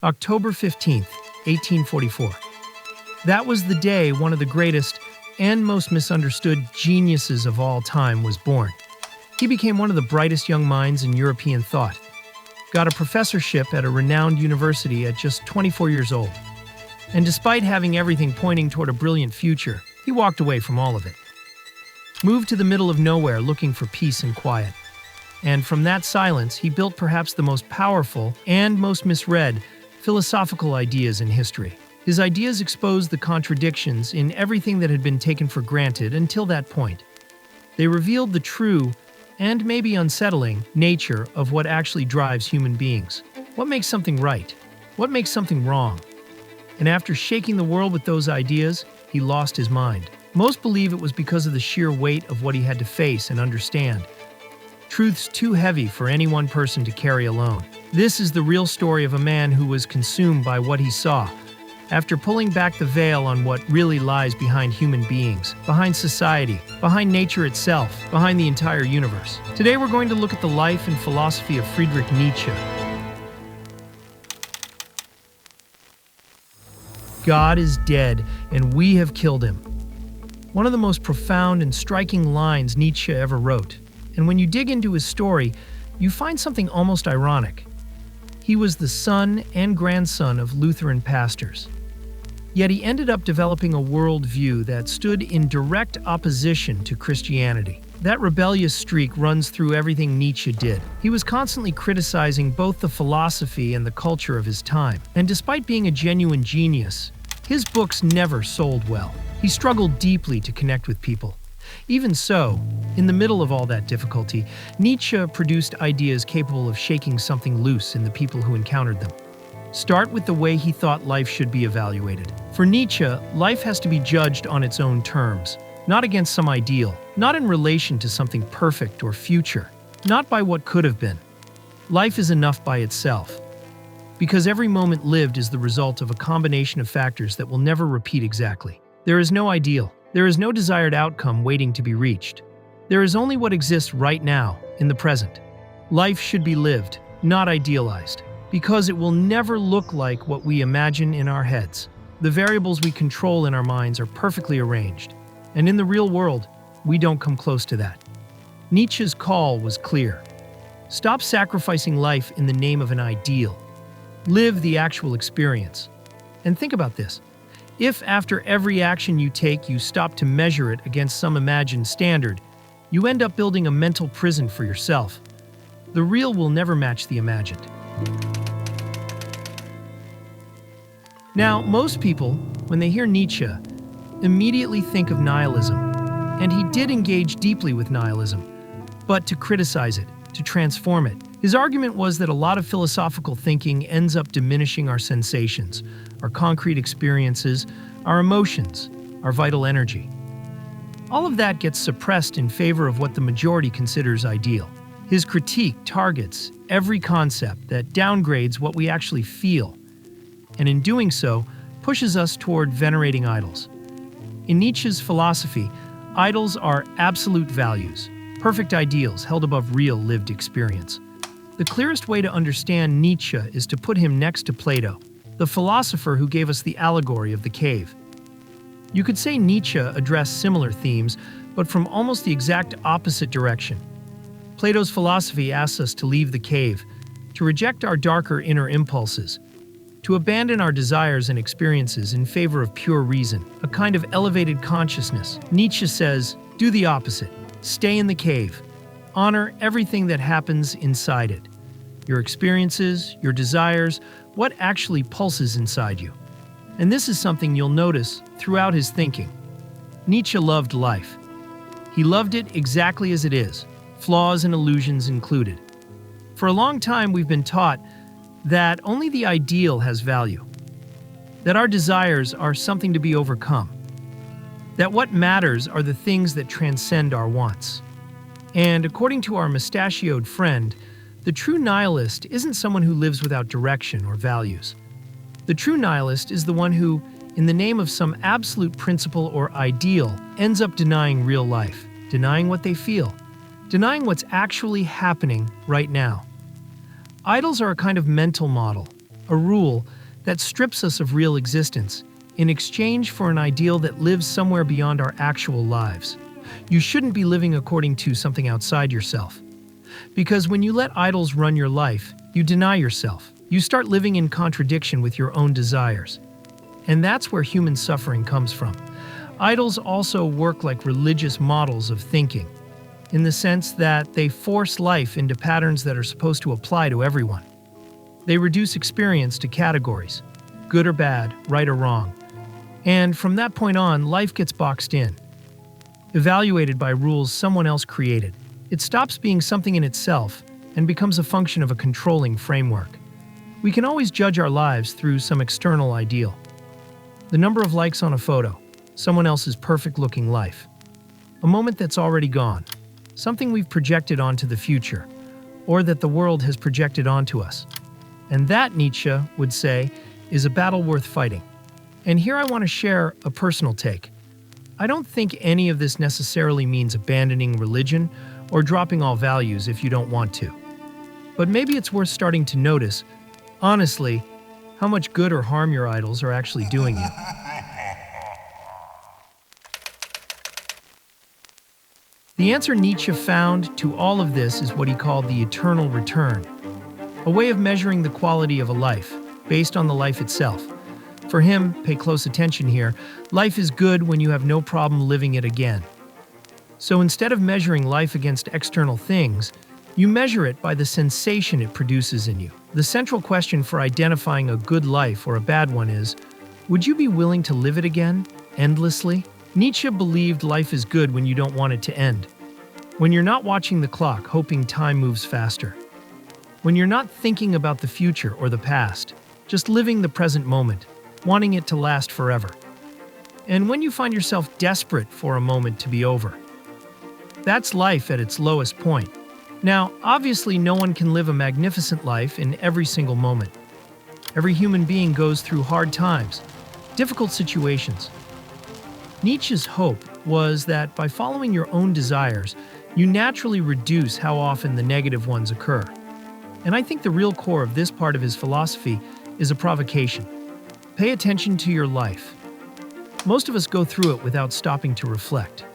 October 15th, 1844. That was the day one of the greatest and most misunderstood geniuses of all time was born. He became one of the brightest young minds in European thought. Got a professorship at a renowned university at just 24 years old. And despite having everything pointing toward a brilliant future, he walked away from all of it. Moved to the middle of nowhere looking for peace and quiet. And from that silence, he built perhaps the most powerful and most misread philosophical ideas in history. His ideas exposed the contradictions in everything that had been taken for granted until that point. They revealed the true, and maybe unsettling, nature of what actually drives human beings. What makes something right? What makes something wrong? And after shaking the world with those ideas, he lost his mind. Most believe it was because of the sheer weight of what he had to face and understand. Truths too heavy for any one person to carry alone. This is the real story of a man who was consumed by what he saw. After pulling back the veil on what really lies behind human beings, behind society, behind nature itself, behind the entire universe. Today we're going to look at the life and philosophy of Friedrich Nietzsche. God is dead, and we have killed him. One of the most profound and striking lines Nietzsche ever wrote. And when you dig into his story, you find something almost ironic. He was the son and grandson of Lutheran pastors. Yet he ended up developing a worldview that stood in direct opposition to Christianity. That rebellious streak runs through everything Nietzsche did. He was constantly criticizing both the philosophy and the culture of his time. And despite being a genuine genius, his books never sold well. He struggled deeply to connect with people. Even so, in the middle of all that difficulty, Nietzsche produced ideas capable of shaking something loose in the people who encountered them. Start with the way he thought life should be evaluated. For Nietzsche, life has to be judged on its own terms, not against some ideal, not in relation to something perfect or future, not by what could have been. Life is enough by itself, because every moment lived is the result of a combination of factors that will never repeat exactly. There is no ideal. There is no desired outcome waiting to be reached. There is only what exists right now, in the present. Life should be lived, not idealized, because it will never look like what we imagine in our heads. The variables we control in our minds are perfectly arranged, and in the real world, we don't come close to that. Nietzsche's call was clear. Stop sacrificing life in the name of an ideal. Live the actual experience. And think about this. If after every action you take, you stop to measure it against some imagined standard, you end up building a mental prison for yourself. The real will never match the imagined. Now, most people, when they hear Nietzsche, immediately think of nihilism. And he did engage deeply with nihilism, but to criticize it, to transform it. His argument was that a lot of philosophical thinking ends up diminishing our sensations, our concrete experiences, our emotions, our vital energy. All of that gets suppressed in favor of what the majority considers ideal. His critique targets every concept that downgrades what we actually feel, and in doing so, pushes us toward venerating idols. In Nietzsche's philosophy, idols are absolute values, perfect ideals held above real lived experience. The clearest way to understand Nietzsche is to put him next to Plato, the philosopher who gave us the allegory of the cave. You could say Nietzsche addressed similar themes, but from almost the exact opposite direction. Plato's philosophy asks us to leave the cave, to reject our darker inner impulses, to abandon our desires and experiences in favor of pure reason, a kind of elevated consciousness. Nietzsche says, do the opposite. Stay in the cave. Honor everything that happens inside it. Your experiences, your desires, what actually pulses inside you. And this is something you'll notice throughout his thinking. Nietzsche loved life. He loved it exactly as it is, flaws and illusions included. For a long time, we've been taught that only the ideal has value, that our desires are something to be overcome, that what matters are the things that transcend our wants. And according to our mustachioed friend, the true nihilist isn't someone who lives without direction or values. The true nihilist is the one who, in the name of some absolute principle or ideal, ends up denying real life, denying what they feel, denying what's actually happening right now. Idols are a kind of mental model, a rule that strips us of real existence in exchange for an ideal that lives somewhere beyond our actual lives. You shouldn't be living according to something outside yourself. Because when you let idols run your life, you deny yourself. You start living in contradiction with your own desires. And that's where human suffering comes from. Idols also work like religious models of thinking, in the sense that they force life into patterns that are supposed to apply to everyone. They reduce experience to categories, good or bad, right or wrong. And from that point on, life gets boxed in, evaluated by rules someone else created. It stops being something in itself and becomes a function of a controlling framework. We can always judge our lives through some external ideal. The number of likes on a photo, someone else's perfect-looking life. A moment that's already gone, something we've projected onto the future, or that the world has projected onto us. And that, Nietzsche would say, is a battle worth fighting. And here I want to share a personal take. I don't think any of this necessarily means abandoning religion or dropping all values if you don't want to. But maybe it's worth starting to notice, honestly, how much good or harm your idols are actually doing you. The answer Nietzsche found to all of this is what he called the eternal return, a way of measuring the quality of a life based on the life itself. For him, pay close attention here, life is good when you have no problem living it again. So instead of measuring life against external things, you measure it by the sensation it produces in you. The central question for identifying a good life or a bad one is, would you be willing to live it again, endlessly? Nietzsche believed life is good when you don't want it to end. When you're not watching the clock, hoping time moves faster. When you're not thinking about the future or the past, just living the present moment, wanting it to last forever. And when you find yourself desperate for a moment to be over. That's life at its lowest point. Now, obviously, no one can live a magnificent life in every single moment. Every human being goes through hard times, difficult situations. Nietzsche's hope was that by following your own desires, you naturally reduce how often the negative ones occur. And I think the real core of this part of his philosophy is a provocation. Pay attention to your life. Most of us go through it without stopping to reflect,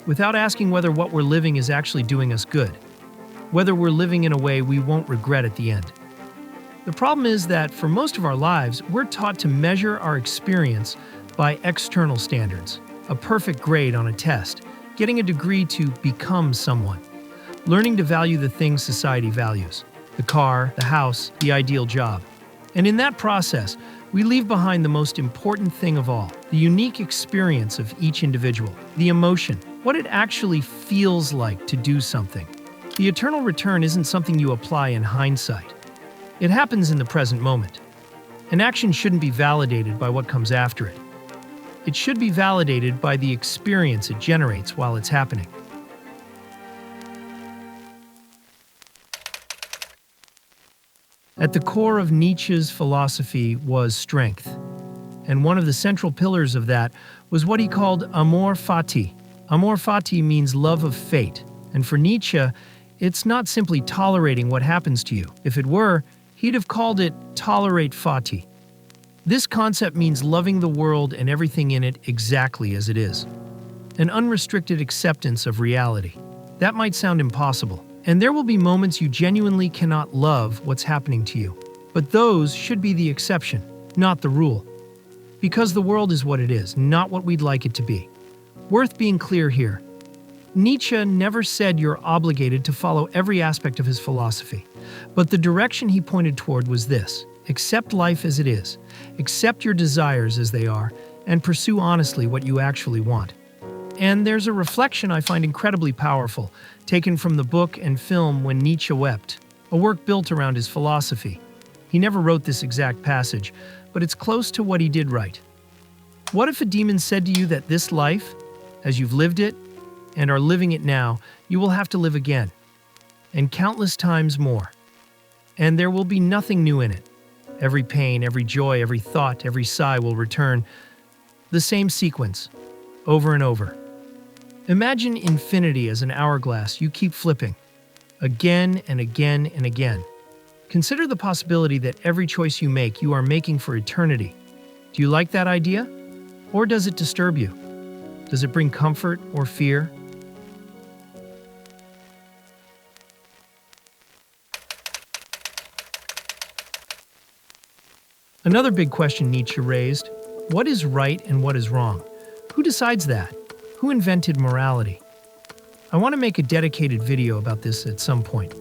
without asking whether what we're living is actually doing us good, whether we're living in a way we won't regret at the end. The problem is that for most of our lives, we're taught to measure our experience by external standards, a perfect grade on a test, getting a degree to become someone, learning to value the things society values, the car, the house, the ideal job. And in that process, we leave behind the most important thing of all, the unique experience of each individual, the emotion, what it actually feels like to do something. The eternal return isn't something you apply in hindsight. It happens in the present moment. An action shouldn't be validated by what comes after it. It should be validated by the experience it generates while it's happening. At the core of Nietzsche's philosophy was strength, and one of the central pillars of that was what he called amor fati. Amor fati means love of fate, and for Nietzsche, it's not simply tolerating what happens to you. If it were, he'd have called it tolerate fati. This concept means loving the world and everything in it exactly as it is. An unrestricted acceptance of reality. That might sound impossible. And there will be moments you genuinely cannot love what's happening to you. But those should be the exception, not the rule. Because the world is what it is, not what we'd like it to be. Worth being clear here. Nietzsche never said you're obligated to follow every aspect of his philosophy. But the direction he pointed toward was this: accept life as it is, accept your desires as they are, and pursue honestly what you actually want. And there's a reflection I find incredibly powerful, taken from the book and film When Nietzsche Wept, a work built around his philosophy. He never wrote this exact passage, but it's close to what he did write. What if a demon said to you that this life, as you've lived it and are living it now, you will have to live again, and countless times more, and there will be nothing new in it? Every pain, every joy, every thought, every sigh will return, the same sequence, over and over. Imagine infinity as an hourglass you keep flipping, again and again and again. Consider the possibility that every choice you make, you are making for eternity. Do you like that idea? Or does it disturb you? Does it bring comfort or fear? Another big question Nietzsche raised: what is right and what is wrong? Who decides that? Who invented morality? I want to make a dedicated video about this at some point.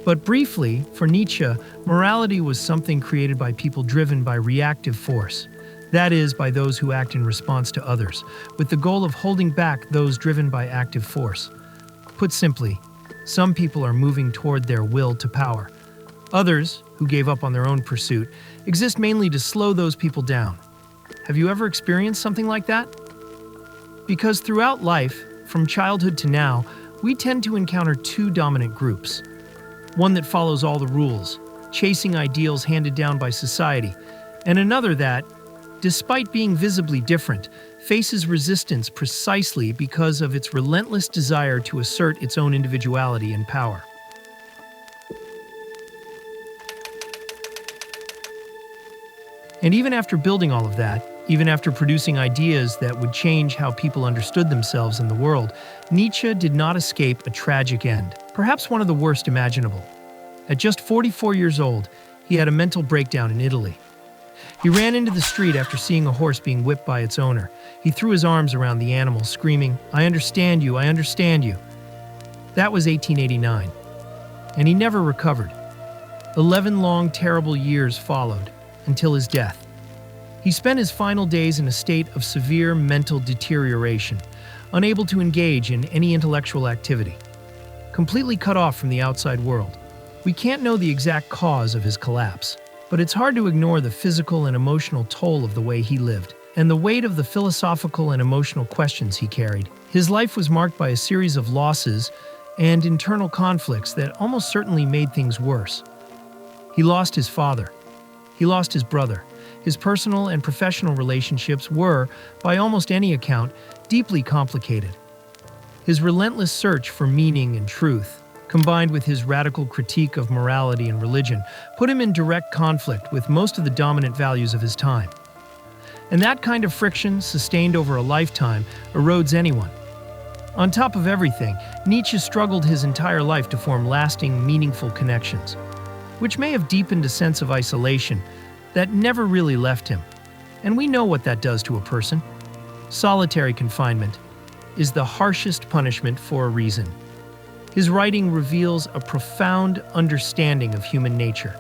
But briefly, for Nietzsche, morality was something created by people driven by reactive force. That is, by those who act in response to others, with the goal of holding back those driven by active force. Put simply, some people are moving toward their will to power. Others, who gave up on their own pursuit, exist mainly to slow those people down. Have you ever experienced something like that? Because throughout life, from childhood to now, we tend to encounter two dominant groups. One that follows all the rules, chasing ideals handed down by society, and another that, despite being visibly different, faces resistance precisely because of its relentless desire to assert its own individuality and power. And even after building all of that, even after producing ideas that would change how people understood themselves in the world, Nietzsche did not escape a tragic end, perhaps one of the worst imaginable. At just 44 years old, he had a mental breakdown in Italy. He ran into the street after seeing a horse being whipped by its owner. He threw his arms around the animal, screaming, "I understand you, I understand you." That was 1889, and he never recovered. 11 long, terrible years followed, until his death. He spent his final days in a state of severe mental deterioration, unable to engage in any intellectual activity, completely cut off from the outside world. We can't know the exact cause of his collapse, but it's hard to ignore the physical and emotional toll of the way he lived, and the weight of the philosophical and emotional questions he carried. His life was marked by a series of losses and internal conflicts that almost certainly made things worse. He lost his father. He lost his brother. His personal and professional relationships were, by almost any account, deeply complicated. His relentless search for meaning and truth, combined with his radical critique of morality and religion, put him in direct conflict with most of the dominant values of his time. And that kind of friction, sustained over a lifetime, erodes anyone. On top of everything, Nietzsche struggled his entire life to form lasting, meaningful connections, which may have deepened a sense of isolation that never really left him. And we know what that does to a person. Solitary confinement is the harshest punishment for a reason. His writing reveals a profound understanding of human nature,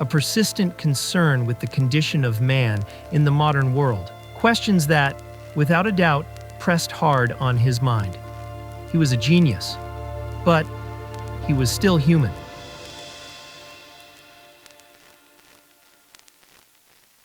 a persistent concern with the condition of man in the modern world, questions that, without a doubt, pressed hard on his mind. He was a genius, but he was still human.